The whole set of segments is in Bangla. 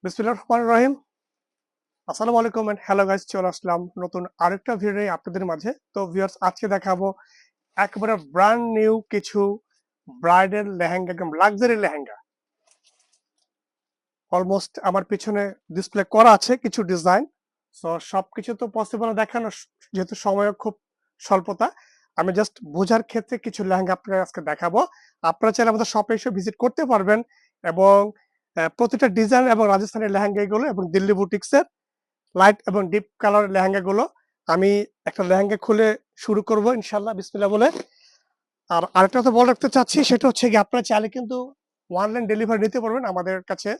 বিসমিল্লাহির রহমানির রহিম। আসসালামু আলাইকুম এন্ড হ্যালো গাইস, চলে আসলাম নতুন আরেকটা ভিডিও নিয়ে আপনাদের মাঝে। তো ভিউয়ার্স, আজকে দেখাবো একেবারে ব্র্যান্ড নিউ কিছু ব্রাইডাল লেহেঙ্গা, একদম লাক্সারি লেহেঙ্গা। অলমোস্ট আমার পিছনে ডিসপ্লে করা আছে কিছু ডিজাইন। সো সবকিছু তো পসিবল না দেখানো, যেহেতু সময় খুব স্বল্পতা। আমি জাস্ট বোঝার ক্ষেত্রে কিছু লেহেঙ্গা আপনাদের আজকে দেখাবো। আপনারা চাইলে আমাদের শপে এসে ভিজিট করতে পারবেন এবং প্রতিটা ডিজাইন এবং রাজস্থানের লেহেঙ্গা এগুলো এবং দিল্লি বুটিক্সের লাইট এবং ডিপ কালার লেহেঙ্গা গুলো। আমি একটা লেহেঙ্গা খুলে শুরু করব ইনশাল্লাহ, বিসমিল্লাহ বলে। আর আরেকটা কথা বলে রাখতে চাচ্ছি, সেটা হচ্ছে কি, আপনারা চাইলে কিন্তু অনলাইন ডেলিভারি নিতে পারবেন আমাদের কাছে।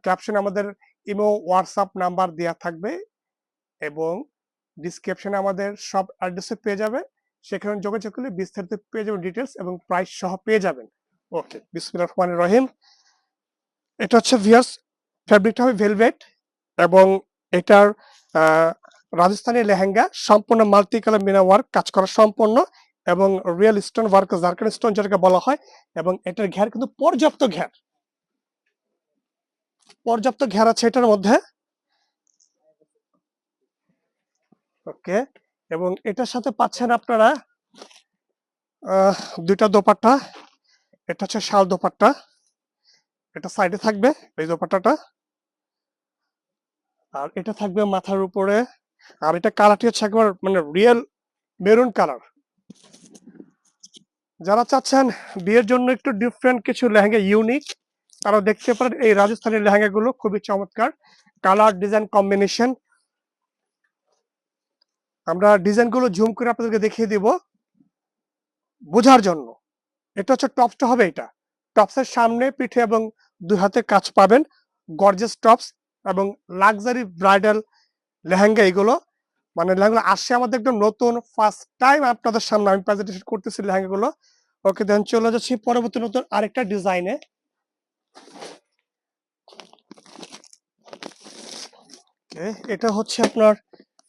ক্যাপশনে আমাদের ইমো হোয়াটসঅ্যাপ নাম্বার দেওয়া থাকবে এবং ডিসক্রিপশনে আমাদের সব অ্যাড্রেসে পেয়ে যাবে। সেখানে যোগাযোগ করলে বিস্তারিত পেয়ে যাবেন, ডিটেলস এবং প্রাইস সহ পেয়ে যাবেন। ওকে, বিসমিল্লাহির রহমানির রহিম। এটা হচ্ছে ভিয়ার্স, ফ্যাব্রিকটা হবে ভেলভেট এবং এটার আহ, রাজস্থানী লেহেঙ্গা, সম্পূর্ণ মাল্টি কালার মিনা ওয়ার্ক কাজ করা সম্পূর্ণ এবং real stone work, zircon stone যেটাকে বলা হয়। এবং এটার ঘের কিন্তু পর্যাপ্ত ঘের, পর্যাপ্ত ঘের আছে এটার মধ্যে। ওকে, এবং এটার সাথে পাচ্ছেন আপনারা আহ, দুইটা দোপাট্টা। এটা হচ্ছে শাল দোপাট্টা, এটা সাইডে থাকবে এই দোপাট্টাটা, আর এটা থাকবে মাথার উপরে। আর এটা কালারটি হচ্ছে একবার মানে রিয়েল মেরুন কালার। যারা চাচ্ছেন বিয়ের জন্য একটু ডিফারেন্ট কিছু লেহেঙ্গা, ইউনিক, তারা দেখতে পারেন এই রাজস্থানী লেহেঙ্গা গুলো, খুবই চমৎকার কালার ডিজাইন কম্বিনেশন। আমরা ডিজাইন গুলো জুম করে আপনাদেরকে দেখিয়ে দিব বোঝার জন্য। এটা হচ্ছে টপসটা হবে, এটা টপসের সামনে পিঠে এবং দুই হাতে কাজ পাবেন, গর্জিয়াস টপস এবং লাক্সারি ব্রাইডাল লেহেঙ্গা এগুলো। মানে লেহেঙ্গা আসছে আমাদের একদম নতুন, ফার্স্ট টাইম আপনাদের সামনে আমি প্রেজেন্টেশন করতেছি লেহেঙ্গা গুলো। ওকে, দেন চলে যাচ্ছি পরবর্তী নতুন আরেকটা ডিজাইনে। এটা হচ্ছে আপনার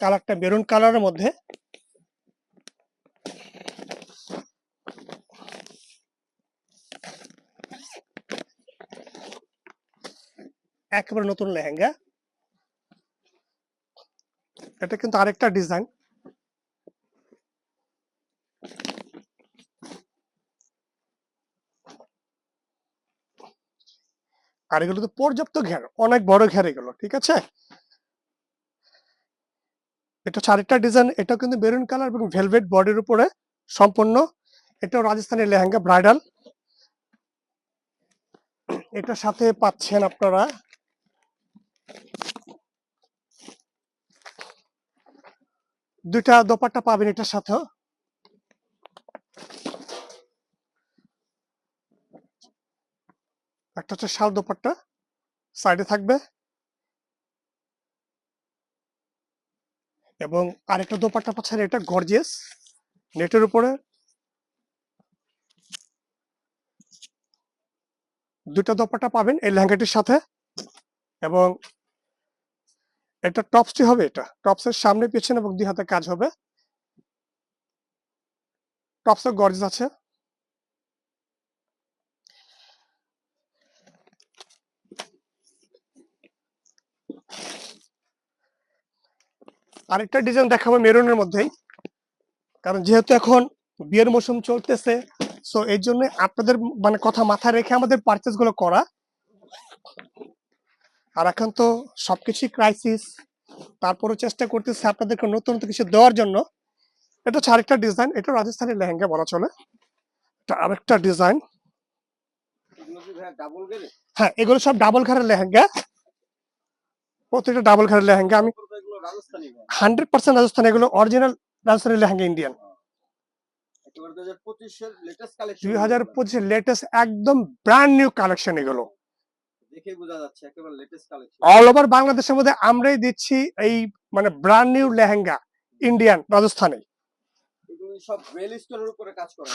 কালারটা মেরুন কালারের মধ্যে। একেবারে নতুন লেহেঙ্গা, এটা কিন্তু আরেকটা ডিজাইন। আর এগুলো তো পর্যাপ্ত ঘের, অনেক বড় ঘের এগুলো, ঠিক আছে। এটা হচ্ছে আরেকটা ডিজাইন, এটা কিন্তু মেরুন কালার এবং ভেলভেট বডির উপরে সম্পূর্ণ। এটাও রাজস্থানী লেহেঙ্গা ব্রাইডাল। এটার সাথে পাচ্ছেন আপনারা দুইটা দোপাট্টা পাবেন এটার সাথেও। একটা হচ্ছে শাল দোপাট্টা, সাইডে থাকবে, এবং আরেকটা দোপাট্টা পাচ্ছেন, এটা গর্জিয়াস নেটের উপরে। দুইটা দোপাট্টা পাবেন এই লেহেঙ্গাটির সাথে এবং এটা টপসটি হবে, এটা টপসের সামনে পেছনে এবং দুই হাতে কাজ হবে। টপসের গর্জিয়াস আছে। আরেকটা ডিজাইন দেখাবো মেরুনের মধ্যেই, কারণ যেহেতু এখন বিয়ের মৌসুম চলতেছে, সো এই জন্য আপনাদের মানে কথা মাথায় রেখে আমাদের পারচেস গুলো করা। আর এখন তো সবকিছুই ক্রাইসিস, তারপরও চেষ্টা করতেছি আপনাদেরকে নতুন নতুন কিছু দেওয়ার জন্য। এটা হচ্ছে আরেকটা ডিজাইন, এটা রাজস্থানী লেহেঙ্গা বলা চলে। এটা আরেকটা ডিজাইন। হ্যাঁ, এগুলো সব ডাবল ঘাড়ের লেহেঙ্গা, প্রত্যেকটা ডাবল ঘাড়ের লেহেঙ্গা। আমি 100% রাজস্থান, এগুলো অরিজিনাল রাজস্থানী লেহেঙ্গা, ইন্ডিয়ান 2025-এর লেটেস্ট একদম ব্র্যান্ড নিউ কালেকশন এগুলো। অল ওভার বাংলাদেশের মধ্যে আমরাই দিচ্ছি এই মানে ব্র্যান্ড নিউ লেহেঙ্গা, ইন্ডিয়ান রাজস্থানে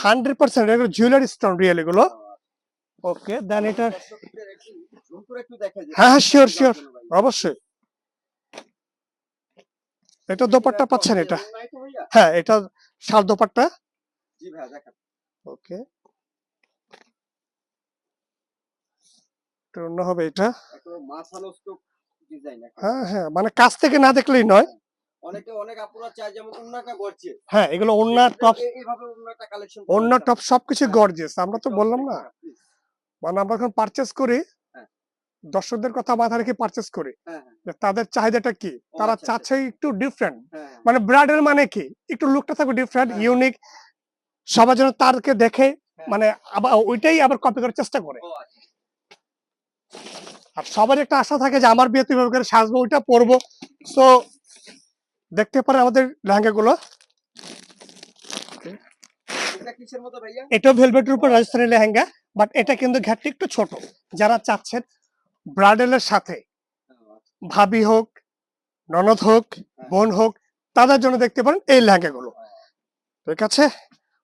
100% এগুলো জুয়েলারি স্টোন রিয়েল এগুলো। ওকে, দেন এটা, হ্যাঁ হ্যাঁ, শিওর শিওর, অবশ্যই। এটা দোপাট্টা পাচ্ছেন, এটা হ্যাঁ, এটা শাল দোপাট্টা। ওকে, এটা অন্য হবে এটা। একদম মাথা নষ্ট ডিজাইন একটা। হ্যাঁ হ্যাঁ, মানে কাছ থেকে না দেখলেই নয়। অনেক আপুরা চায় যেমন ওন্নাটা গর্জিয়াস। হ্যাঁ, এগুলো ওন্না টপ, এইভাবে ওন্নাটা কালেকশন ওন্না টপ সবকিছু হ্যাঁ, গর্জিয়াস। আমরা তো একটু বললাম দেখেন না, প্লিজ। মানে আমরা যখন পারচেজ করি, হ্যাঁ। দর্শকদের কথা মাথায় রেখে পারচেজ করি হ্যাঁ, হ্যাঁ। যে তাদের চাহিদাটা কি। ও তারা আচ্ছা, আচ্ছা। চাচ্ছে একটু ডিফারেন্ট, হ্যাঁ, হ্যাঁ। মানে ব্রাইডাল মানে কি একটু লুকটা থাকবে ডিফারেন্ট, হ্যাঁ। ইউনিক, সবার যেন তারকে দেখে হ্যাঁ। মানে আবার ওইটাই আবার কপি করার চেষ্টা করে। ও আচ্ছা। আর সবার একটা আশা থাকে যে আমার বিয়েতে এভাবে করে সাজবো, ওইটা পরবো। সো দেখতে পারেন আমাদের লেহেঙ্গাগুলো। এটা কিসের মতো ভাইয়া? এটা ভেলভেটের উপর রাজস্থানি লেহেঙ্গা, বাট এটা কিন্তু ঘাটটি একটু ছোট। যারা চাচ্ছেন ব্রাইডালের সাথে ভাবি হোক, ননদ হোক, বোন হোক, তাদের জন্য দেখতে পারেন এই লেহেঙ্গাগুলো। ঠিক আছে,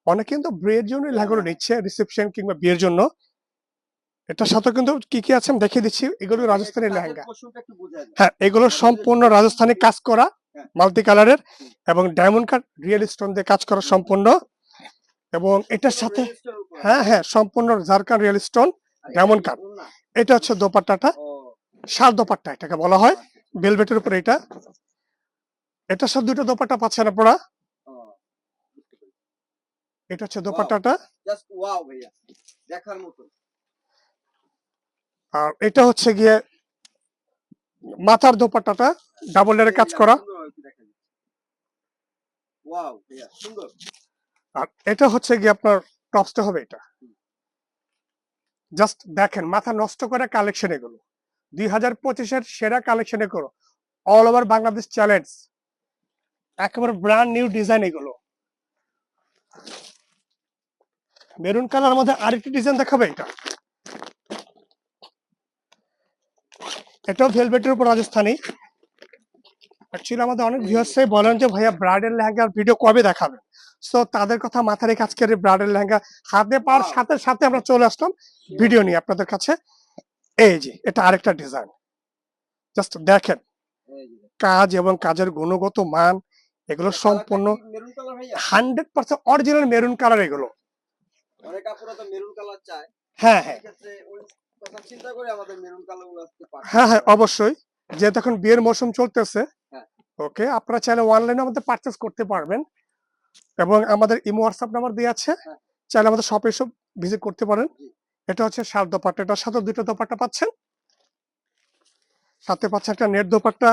অনেকে কিন্তু বিয়ের জন্য এই লেহেঙ্গাগুলো নিচ্ছে, রিসেপশন কিংবা বিয়ের জন্য। এটার সাথে কিন্তু কি কি আছে আমি দেখিয়ে দিচ্ছি। এগুলো রাজস্থানি লেহেঙ্গা। হ্যাঁ, এগুলো সম্পূর্ণ রাজস্থানি কাজ করা, মাল্টি কালারের এবং ডায়মন্ড কাট রিয়েল স্টোন দিয়ে কাজ করা সম্পূর্ণ। এবং এটার সাথে হ্যাঁ হ্যাঁ সম্পূর্ণ Jharkhand real stone diamond cut. এটা হচ্ছে দোপাট্টাটা, শাল দোপাট্টা এটাকে বলা হয়, ভেলভেটের উপরে এটা। এটার সাথে দুটো দোপাট্টা পাচ্ছেন আপনারা। এটা হচ্ছে দোপাট্টাটা, জাস্ট ওয়াও ভাইয়া, দেখার মতো। আর এটা হচ্ছে গিয়ে মাথার দোপাট্টাটা, ডাবল লেয়ারে কাজ করা। ওয়াও ভাইয়া সুন্দর। আর এটা হচ্ছে গিয়ে আপনার টপসটা হবে এটা। জাস্ট দেখেন, মাথা নষ্ট করে কালেকশন এগুলো 2025-এর সেরা কালেকশন এগুলো, অল ওভার বাংলাদেশ চ্যালেঞ্জ, একেবারে ব্র্যান্ড নিউ ডিজাইন এগুলো। মেরুন কালার মধ্যে আরেকটি ডিজাইন দেখাবে এটা। এটাও ভেলভেটের উপর রাজস্থানি। অ্যাকচুয়ালি আমাদের অনেক ভিউয়ার্সই বলেন যে ভাইয়া ব্রাইডাল লেহেঙ্গার ভিডিও কবে দেখাবেন। সো তাদের কথা মাথায় রেখে আজকের এই ব্রাইডাল লেহেঙ্গা হাতে পাওয়ার সাথে সাথে আমরা চলে আসলাম ভিডিও নিয়ে আপনাদের কাছে। এই যে এটা আরেকটা ডিজাইন, জাস্ট দেখেন কাজ এবং কাজের গুণগত মান, এগুলো সম্পূর্ণ 100% অরিজিনাল মেরুন কালার এগুলো। অনেক আপুরা তো মেরুন কালার চায়। হ্যাঁ হ্যাঁ, সেক্ষেত্রে ওই কথা চিন্তা করে আমাদের মেরুন কালারগুলো আসতে পারে। হ্যাঁ হ্যাঁ অবশ্যই, যেহেতু এখন বিয়ের মৌসুম চলতেছে, হ্যাঁ। ওকে আপনারা চাইলে অনলাইনে আমাদের পারচেজ করতে পারবেন এবং আমাদের ইমো হোয়াটসঅ্যাপ নাম্বার দেওয়া আছে, হ্যাঁ। চাইলে আমাদের শপে এসে ভিজিট করতে পারেন। জি। এটা হচ্ছে শাল দোপাট্টা, এটার সাথে দুটো দোপাট্টা পাচ্ছেন, সাথে পাচ্ছেন একটা নেট দোপাট্টা,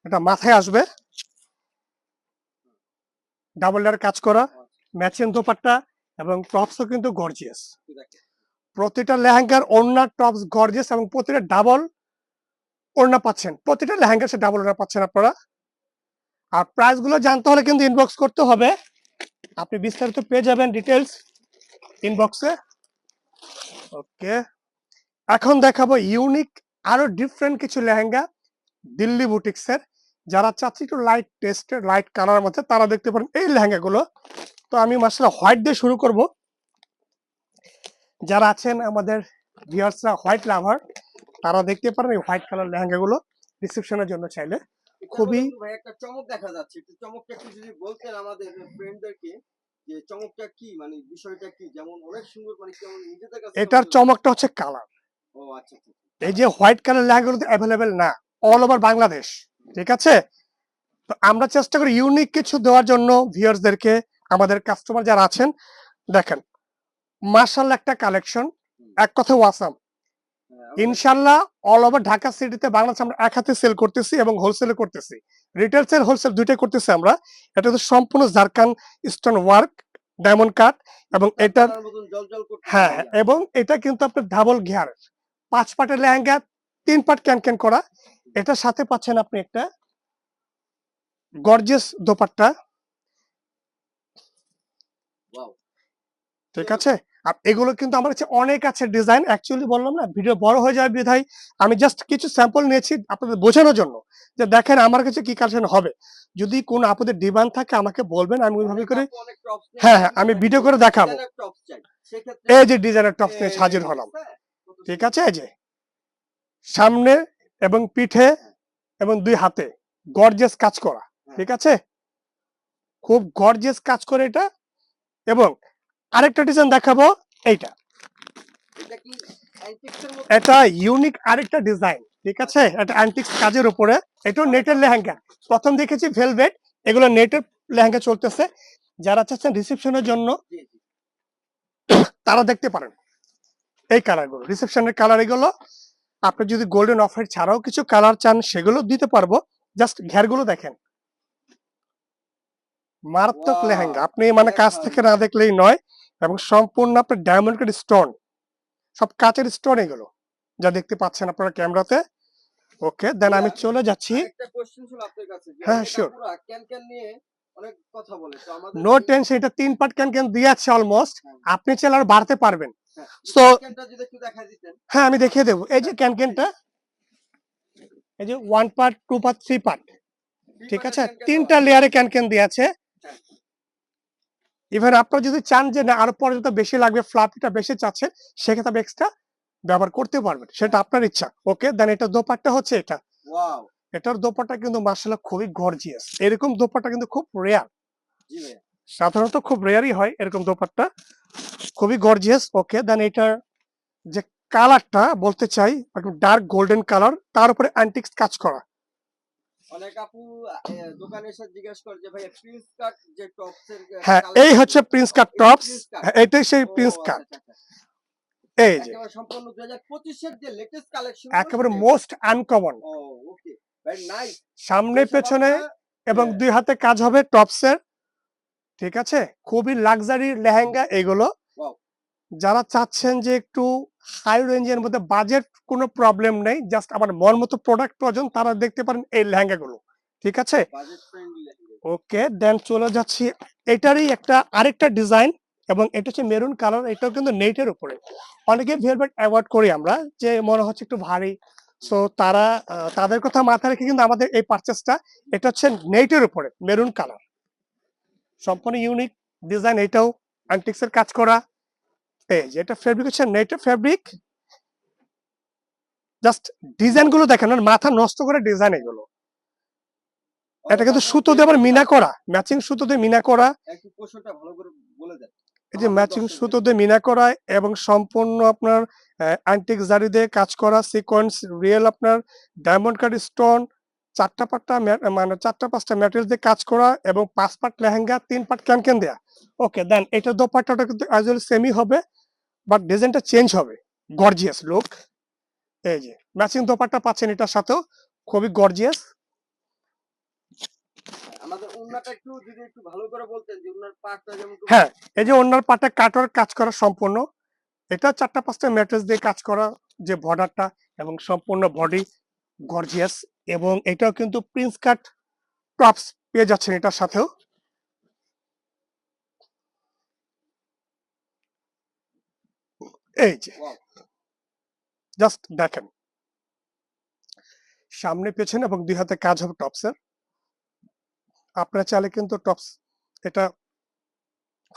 এটা মাথায় আসবে, ডাবল লেয়ার কাজ করা, ম্যাচিং দোপাট্টা এবং টপসও কিন্তু গর্জিয়াস। প্রতিটা লেহেঙ্গার ওড়না টপস গর্জিয়াস এবং প্রতিটা ডাবল ওড়না পাচ্ছেন, প্রতিটা লেহেঙ্গার সে ডাবল ওড়না পাচ্ছেন আপনারা। আর প্রাইস গুলো জানতে হলে কিন্তু ইনবক্স করতে হবে, আপনি বিস্তারিত পেয়ে যাবেন ডিটেলস ইনবক্সে। ওকে, এখন দেখাবো ইউনিক আরো ডিফারেন্ট কিছু লেহেঙ্গা দিল্লি বুটিক্সের। যারা চাচ্ছে একটু লাইট টেস্টের লাইট কালারের মধ্যে, তারা দেখতে পারেন এই লেহেঙ্গাগুলো। তো আমি মাশাআল্লাহ হোয়াইট দিয়ে শুরু করব। যারা আছেন আমাদের ভিউয়ার্সরা হোয়াইট লাভার, তারা দেখতে পারেন এই হোয়াইট কালার লেহেঙ্গাগুলো রিসেপশনের জন্য চাইলে খুবই। ভাই একটা চমক দেখা যাচ্ছে, একটু চমকটা একটু যদি বলতেন আমাদের ফ্রেন্ডদেরকে যে চমকটা কি, মানে বিষয়টা কি, যেমন অনেক সুন্দর, মানে কেমন নিজেদের কাছে। এটার চমকটা হচ্ছে কালার। ও আচ্ছা আচ্ছা। এই যে হোয়াইট কালার লেহেঙ্গাগুলো অ্যাভেলেবেল না অল ওভার বাংলাদেশ, ঠিক আছে। তো আমরা চেষ্টা করি ইউনিক কিছু দেওয়ার জন্য ভিউয়ার্সদেরকে, আমাদের কাস্টমার যারা আছেন। দেখেন মাশাআল্লাহ একটা কালেকশন, এক কথা ওয়াসাম। ইনশাআল্লাহ অল ওভার ঢাকা সিটিতে বাংলাদেশ আমরা এক হাতে সেল করতেছি এবং হোলসেলে করতেছি, রিটেল সেল হোলসেল দুইটাই করতেছি আমরা। এটা তো সম্পূর্ণ Jharkhand stone work diamond cut এবং এটার হ্যাঁ হ্যাঁ, এবং এটা কিন্তু আপনার ডাবল ঘেয়ার 5 পাটের লেহেঙ্গা, 3 পাট ক্যান করা। এটার সাথে পাচ্ছেন আপনি একটা গর্জিয়াস দোপাট্টা, ঠিক আছে। আর এগুলো কিন্তু আমার কাছে অনেক আছে ডিজাইন, অ্যাকচুয়ালি বললাম না ভিডিও বড় হয়ে যাবে বিধায় আমি জাস্ট কিছু স্যাম্পল নিয়েছি আপনাদের বোঝানোর জন্য যে দেখেন আমার কাছে কি কালেকশন হবে। যদি কোনো আপনাদের ডিমান্ড থাকে আমাকে বলবেন, আমি ওইভাবে করে হ্যাঁ হ্যাঁ আমি ভিডিও করে দেখাবো। এই যে ডিজাইনের টপস নিয়ে হাজির হলাম, ঠিক আছে। এই যে সামনে এবং পিঠে এবং দুই হাতে গর্জিয়াস কাজ করা, ঠিক আছে, খুব গর্জিয়াস কাজ করে এটা। এবং আরেকটা ডিজাইন দেখাবো, এইটা অ্যান্টিক্সের মধ্যে এটা ইউনিক আরেকটা ডিজাইন, ঠিক আছে? এটা অ্যান্টিক্স কাজের উপরে, এটা নেটের লেহেঙ্গা। প্রথম দেখেছি ভেলভেট, এগুলো নেটের লেহেঙ্গা চলতেছে। যারা চাচ্ছেন রিসেপশনের জন্য জি জি তারা দেখতে পারেন এই কালারগুলো, রিসেপশনের কালার এগুলো। আপনি যদি গোল্ডেন অফার ছাড়াও কিছু কালার চান সেগুলো দিতে পারবো। জাস্ট ঘেরগুলো দেখেন, মারাত্মক ওয়াও লেহেঙ্গা, আপনি মানে কাছ দেখার থেকে মতো। না দেখলেই নয়। এবং সম্পূর্ণ আপনার ডায়মন্ড কাট স্টোন, সব কাচের স্টোন এগুলো যা দেখতে পাচ্ছেন আপনারা ক্যামেরাতে। ওকে, দেন ভাইয়া আমি চলে যাচ্ছি। আরেকটা কোশ্চেন ছিল আপনার কাছে যে হ্যাঁ অনেক শিওর, আপুরা ক্যান নিয়ে অনেক কথা বলে তো আমাদের নো এই টেনশন, এটা 3 পার্ট ক্যান দিয়ে আছে অলমোস্ট। হ্যাঁ আপনি চাইলে আর বাড়তে পারবেন। হ্যাঁ সো ক্যানটা যদি একটু দেখা দিতেন হ্যাঁ, আমি দেখিয়ে দেবো। এই যে হ্যাঁ ক্যানকেনটা, এই যে 1 পার্ট, 2 পার্ট, 3 পার্ট, থ্রি ঠিক পার্টের আছে? ক্যান দেওয়া 3টা লেয়ারে ক্যানকেন দিয়ে আছে। হ্যাঁ ইভেন আপনারা যদি চান যে না আরো পর্যন্ত বেশি লাগবে, ফ্লাফিটা বেশি চাচ্ছেন, সেক্ষেত্রে আপনি এক্সট্রা ব্যবহার করতে পারবেন, সেটা হ্যাঁ আপনার ইচ্ছা। ওকে, দেন এটা দোপাট্টা হচ্ছে এটা। ওয়াও এটার দোপাট্টা কিন্তু মার্শাল্লাহ খুবই গর্জিয়াস, এরকম দোপাট্টা কিন্তু খুব রেয়ার। জি ভাইয়া সাধারণত খুব রেয়ারই হয় এরকম দোপাট্টা, খুবই গর্জিয়াস। ওকে, দেন এটার যে কালারটা বলতে চাই, একটু ডার্ক গোল্ডেন কালার, তার উপরে অ্যান্টিক্স কাজ করা। অনেক আপু দোকানে এসে জিজ্ঞেস করে যে ভাইয়া প্রিন্স কাট যে টপস এর হ্যাঁ, এই কালেকশন হচ্ছে প্রিন্স কাট এটা টপস। প্রিন্স কাট এটাই সেই ও প্রিন্স আচ্ছা কাট। আচ্ছা আচ্ছা এই যে একেবারে সম্পূর্ণ 2025 এর যে লেটেস্ট কালেকশন গুলো একেবারে সেটাই মোস্ট আনকমন, ও ওকে ভেরি নাইস সামনে যেসব পেছনে আপুরা এবং 2 হাতে কাজ হবে টপসের, ঠিক আছে? খুবই লাক্সারি লেহেঙ্গা এগুলো। ওয়াও যারা চাচ্ছেন যে একটু হাই রেঞ্জের মধ্যে বাজেট কোনো প্রবলেম নেই, জাস্ট আমার মন মতো প্রোডাক্ট প্রয়োজন, তারা দেখতে পারেন এই লেহেঙ্গাগুলো, ঠিক আছে? বাজেট ফ্রেন্ডলি লেহেঙ্গা ওকে, দেন চলে যাচ্ছি এটারই একটা আরেকটা ডিজাইন, এবং এটা হচ্ছে মেরুন কালার, এটাও কিন্তু নেটের উপরে। অনেকে ভেলভেট অ্যাভয়েড করি আমরা, যে মনে হচ্ছে একটু ভারী। সো তারা তাদের কথা মাথায় রেখে কিন্তু আমাদের এই পারচেসটা। এটা হচ্ছে নেটের উপরে মেরুন কালার, সম্পূর্ণ ইউনিক ডিজাইন, এটাও অ্যান্টিক্স এর কাজ করা। এই যে এটা ফেব্রিক হচ্ছে নেটের ফেব্রিক। জাস্ট ডিজাইন গুলো দেখেন, আর মাথা নষ্ট করে ডিজাইন এগুলো। এটা অনেক কিন্তু আপু সুতো দিয়ে আবার প্রিন্টেড মিনা চাচ্ছে করা, ম্যাচিং সুতো দিয়ে মিনা করা। একটু কোশ্চেনটা ভালো করে বলে দেন এই যে আমাদের ম্যাচিং দর্শকদের সুতো দিয়ে মিনা করা, এবং সম্পূর্ণ আপনার অ্যান্টিক জারি দিয়ে কাজ করা, সিকোয়েন্স রিয়েল আপনার ডায়মন্ড কাট স্টোন, 4টা 5টা মানে 4টা 5টা ম্যাটেরিয়াল দিয়ে কাজ করা, এবং 5 পার্ট লেহেঙ্গা, 3 পার্ট ক্যানকেন দেয়া। ওকে, দেন এটা দোপাট্টাটা কিন্তু অ্যাজ ওয়েল সেমই হবে, বাট ডিজাইনটা চেঞ্জ হবে, গর্জিয়াস লুক। এই যে ম্যাচিং দোপাট্টা পাচ্ছেন এটার সাথেও, খুবই গর্জিয়াস। আমাদের উন্নাটা একটু যদি একটু ভালো করে বলতেন যে উন্নার পাটটা যেমন একটু হ্যাঁ, এই যে অন্যার পাটে কাটওয়ার কাজ করা সম্পূর্ণ, এটা 4টা 5টা ম্যাট্রেস দিয়ে কাজ করা, যে বর্ডারটা এবং সম্পূর্ণ বডি গর্জিয়াস। এবং এটাও কিন্তু প্রিন্স কাট টপস পেয়ে যাচ্ছেন এটার সাথেও। এই যে ওয়াও জাস্ট দেখেন, সামনে পেছনে এবং 2 হাতে কাজ হবে টপসের। আপনারা চাইলে কিন্তু টপস এটা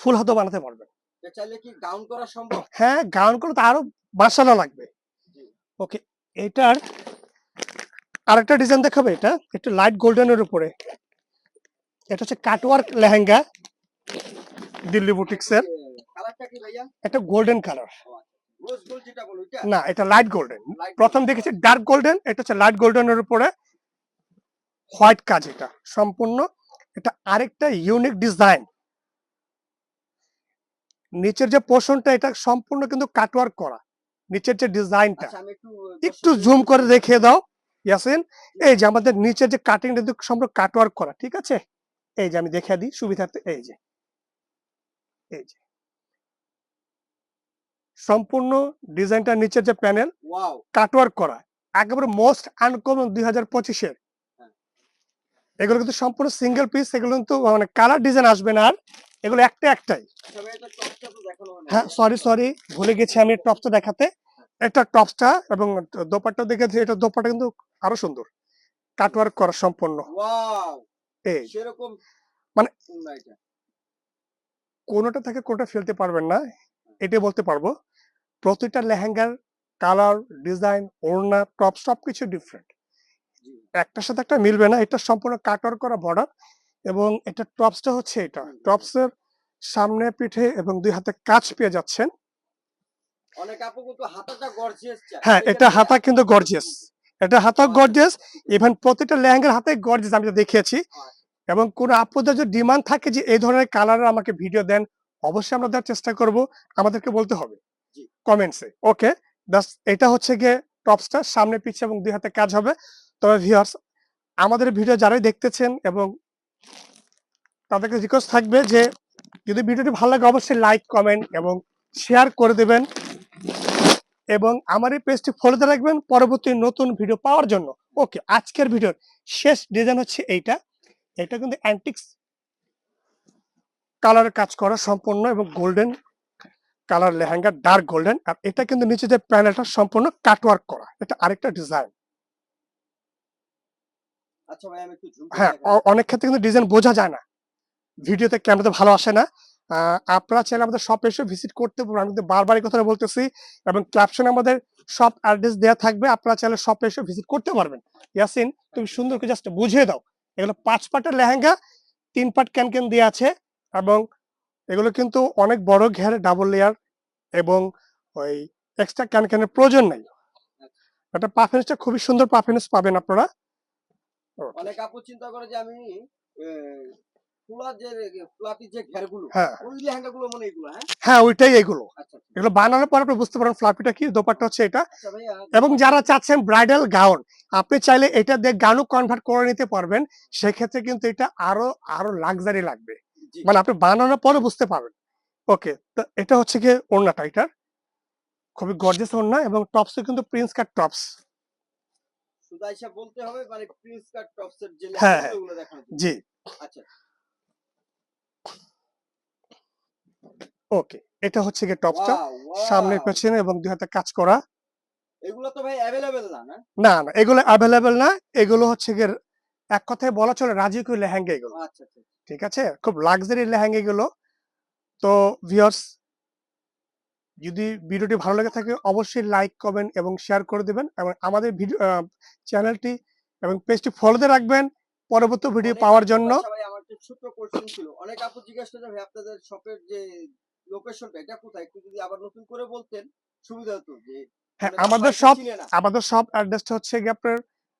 ফুল হাতও বানাতে পারবেন। চাইলে কি গাউন করা সম্ভব হ্যাঁ, গাউন করে তো আরো মাসালা লাগবে। জি ওকে, এটার আরেকটা ডিজাইন দেখাবে, এটা একটু লাইট গোল্ডেনের উপরে। এটা হচ্ছে কাটওয়ার্ক লেহেঙ্গা, দিল্লি বুটিক্সের। কালারটা কি ভাইয়া একটা গোল্ডেন কালার, রোজ গোল্ড যেটা বলো এটা না এটা লাইট গোল্ডেন। লাইট প্রথম গোল্ড দেখেছি ডার্ক গোল্ডেন, এটা হচ্ছে লাইট গোল্ডেনের উপরে হোয়াইট কাজ, এটা সম্পূর্ণ। এটা আরেকটা ইউনিক ডিজাইন। নিচের যে পোর্শনটা, এটা সম্পূর্ণ কিন্তু কাটওয়ার্ক করা, নিচের যে ডিজাইনটা। আচ্ছা আমি একটু একটু জুম করে দেখিয়ে দাও ইয়াসিন। এই যে আমাদের নিচের যে কাটিংটা কিন্তু সম্পূর্ণ কাটওয়ার্ক করা, ঠিক আছে? এই যে আমি দেখিয়ে দিই সুবিধার্থে, এই যে এই যে সম্পূর্ণ ডিজাইনটা, নিচের যে প্যানেল ওয়াও কাটওয়ার্ক করা, একেবারে মোস্ট আনকমন 2025-এর। হ্যাঁ। এগুলো কিন্তু সম্পূর্ণ সিঙ্গেল পিস, এগুলো কিন্তু মানে কালার ডিজাইন আসবে না আর, এগুলো একটাই। আচ্ছা ভাই এটা টপটা তো দেখানো হয় না হ্যাঁ, সরি ভুলে গেছি আমি টপসটা দেখাতে। এটা টপসটা এবং দোপাট্টা দেখেছি, এটা দোপাট্টা কিন্তু আরো সুন্দর, কাটওয়ার্ক করা সম্পূর্ণ। ওয়াও এই সেরকম মানে উন্না এটা কোনোটা থেকে কোনোটা ফেলতে পারবেন না, এটাই বলতে পারবো। প্রতিটা লেহেঙ্গার কালার, ডিজাইন, ওড়না, টপ সবকিছু ডিফারেন্ট, জি একটার সাথে একটা মিলবে না। এটা সম্পূর্ণ কাটওয়ার্ক করা বর্ডার, এবং এটা টপসটা হচ্ছে, এটা টপসের সামনে পিঠে এবং 2 হাতে কাজ পেয়ে যাচ্ছেন। অনেক আপু কিন্তু হাতাটা গর্জিয়াস চায় হ্যাঁ, এটা সেক্ষেত্রে হাতা কিন্তু আপনাদের গর্জিয়াস। এটা হাতা আচ্ছা, গর্জিয়াস। ইভেন প্রতিটা লেহেঙ্গার হাতে গর্জিয়াস আমি তো দেখিয়েছি। আচ্ছা, এবং কোন আপুদের যদি ডিমান্ড থাকে যে এই ধরনের কালারের আমাকে ভিডিও দেন, অবশ্যই আমরা দেওয়ার চেষ্টা করব। আমাদেরকে বলতে হবে জি। কমেন্টসে। ওকে? এটা হচ্ছে গিয়ে টপসটা সামনে পিছে এবং ২ হাতে কাজ হবে। তবে ভিউয়ার্স আমাদের ভিডিও যারাই দেখতেছেন এবং তাদেরকে রিকোয়েস্ট থাকবে যে যদি ভিডিওটি ভালো লাগে অবশ্যই লাইক, কমেন্ট এবং শেয়ার করে দেবেন এবং আমার এই পেজটি ফলোতে রাখবেন পরবর্তী নতুন ভিডিও পাওয়ার জন্য। ওকে, আজকের ভিডিওর শেষ ডিজাইন হচ্ছে এইটা। এটা কিন্তু অ্যান্টিক্স কালারের কাজ করা সম্পূর্ণ এবং golden colour lehenga, dark golden. আর এটা কিন্তু নিচে যে প্যানেলটা সম্পূর্ণ কাটওয়ার্ক করা। এটা আরেকটা ডিজাইন। আচ্ছা ভাই আমি একটু জুম করে হ্যাঁ, দেখাই। অনেক ক্ষেত্রে কিন্তু ডিজাইন বোঝা যায় না। ভিডিওতে ক্যামেরাতে ভালো আসে না। আপনারা চাইলে আমাদের শপে এসে ভিজিট করতে পারবেন। আমি কিন্তু বারবার এই কথাটা বলতেছি এবং ক্যাপশনে আমাদের শপ অ্যাড্রেস দেয়া থাকবে। আপনারা চাইলে শপে এসে ভিজিট করতে পারবেন। ইয়াসিন, তুমি সুন্দর করে জাস্ট বুঝিয়ে দাও। এগুলো ৫ পাটের লেহেঙ্গা, ৩ পাট ক্যানক্যান দেয়া আছে এবং এগুলো কিন্তু অনেক বড় ঘের ডাবল লেয়ার এবং ওই এক্সট্রা ক্যানক্যানের প্রয়োজন নাই। এটা পারফরম্যান্সটা খুবই সুন্দর পারফরম্যান্স পাবেন আপনারা। ওকে। অনেক আপু চিন্তা করে যে আমি ফুলা যে ফ্লাপি যে ঘেরগুলো হ্যাঁ, ওই লেহেঙ্গাগুলো মনে এগুলো হ্যাঁ হ্যাঁ ওইটাই এগুলো। আচ্ছা আচ্ছা এগুলো বানানোর পর আপনি বুঝতে পারেন ফ্লাফিটা কি, দোপাট্টা হচ্ছে এটা। আচ্ছা ভাইয়া এবং যারা চাচ্ছেন ব্রাইডাল গাউন, আপনি চাইলে এটা দিয়ে গাউনও কনভার্ট করে নিতে পারবেন। সেক্ষেত্রে কিন্তু এটা আরো লাক্সারি লাগবে। জি মানে আপনি বানানোর পরে বুঝতে পারবেন। ওকে, তো এটা হচ্ছে গিয়ে ওড়নাটা এটার। খুবই গর্জিয়াস ওড়না এবং টপসও কিন্তু প্রিন্স কাট টপস। শুধু আইসা বলতে হবে মানে প্রিন্স কাট টপসের যে হ্যাঁ, লেহেঙ্গাগুলো হ্যাঁ। ওগুলো দেখানোর জন্য জি, আচ্ছা ওকে। এটা হচ্ছে গিয়ে টপসটা। ওয়াও সামনে ওয়াও পেছনে এবং ২ হাতে কাজ করা। এগুলো তো ভাই অ্যাভেলেবেল না না না, না এগুলো এভেইলেবল না। এগুলো হচ্ছে গিয়ে এক কথায় বলা চলে রাজকীয় লেহেঙ্গা এগুলো। আচ্ছা আচ্ছা ঠিক আছে? খুব লাক্সারি লেহেঙ্গা এগুলো। তো ভিউয়ার্স যদি ভিডিওটি ভালো লেগে থাকে অবশ্যই লাইক, কমেন্ট এবং শেয়ার করে দিবেন এবং আমাদের ভিডিও চ্যানেলটি এবং পেজটি ফলোতে রাখবেন পরবর্তী ভিডিও অনেক পাওয়ার আপু জন্য। আচ্ছা ভাই আমার একটা ছোট্ট কোশ্চেন ছিল অনেক আপু জিজ্ঞাসা করে ভাই আপনাদের শপের যে লোকেশনটা এটা কোথায় একটু যদি আবার নতুন করে বলতেন সুবিধা হতো যে হ্যাঁ, অনেক আপু হয়তো চিনে না আমাদের শপ অ্যাড্রেসটা হচ্ছে গিয়ে আপনার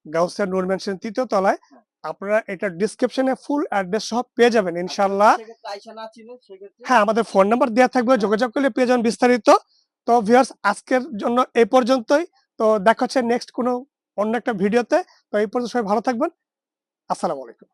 গাউসিয়া নূর ম্যানশন ৩য় তলায়। হ্যাঁ আপনারা এটা ডেসক্রিপশনে ফুল অ্যাড্রেস সহ পেয়ে যাবেন আচ্ছা যদি ইনশাআল্লাহ। সেক্ষেত্রে আইসা না চিনে সেক্ষেত্রে হ্যাঁ, আমাদের ফোন নাম্বার দেয়া থাকবে, হ্যাঁ যোগাযোগ করলে পেয়ে যাবেন বিস্তারিত। তো ভিউয়ার্স আজকের জন্য এই পর্যন্তই। তো দেখা হচ্ছে নেক্সট কোনো অন্য একটা ভিডিওতে। তো এই পর্যন্ত সবাই ভালো থাকবেন। আসসালামু আলাইকুম।